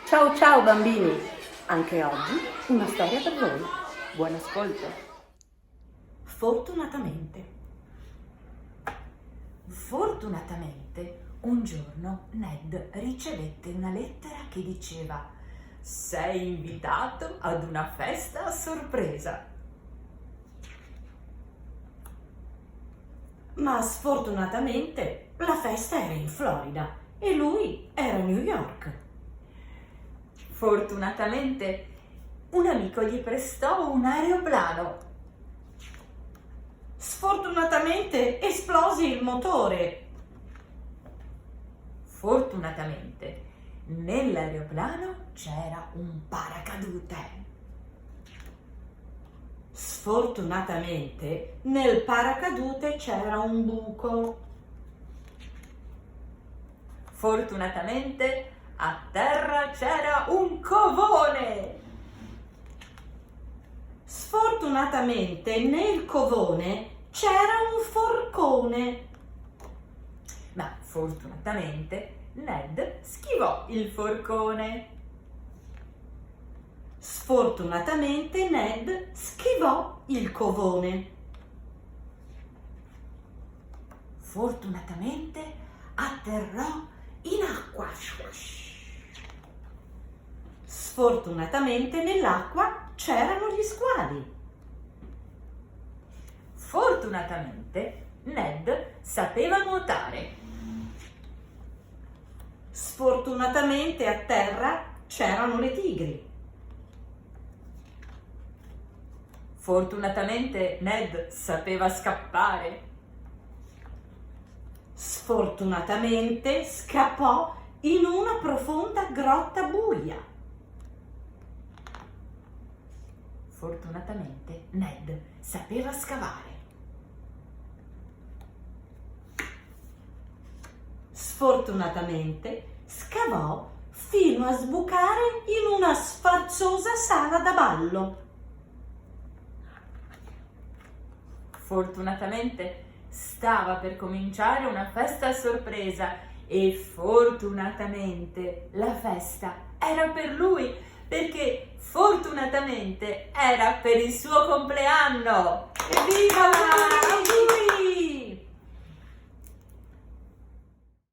Ciao ciao bambini, anche oggi una storia per voi. Buon ascolto. Fortunatamente, un giorno Ned ricevette una lettera che diceva: sei invitato ad una festa a sorpresa. Ma sfortunatamente la festa era in Florida e lui era a New York. Fortunatamente, un amico gli prestò un aeroplano. Sfortunatamente esplose il motore. Fortunatamente, nell'aeroplano c'era un paracadute. Sfortunatamente nel paracadute c'era un buco. Fortunatamente, a terra c'era un covone. Sfortunatamente nel covone c'era un forcone. Ma fortunatamente Ned schivò il forcone. Sfortunatamente Ned schivò il covone. Fortunatamente atterrò in acqua. Sfortunatamente nell'acqua c'erano gli squali. Fortunatamente Ned sapeva nuotare. Sfortunatamente a terra c'erano le tigri. Fortunatamente Ned sapeva scappare. Sfortunatamente scappò in una profonda grotta buia. Fortunatamente Ned sapeva scavare. Sfortunatamente scavò fino a sbucare in una sfarzosa sala da ballo. Fortunatamente stava per cominciare una festa a sorpresa e fortunatamente la festa era per lui, perché fortunatamente era per il suo compleanno. Evviva! Auguri!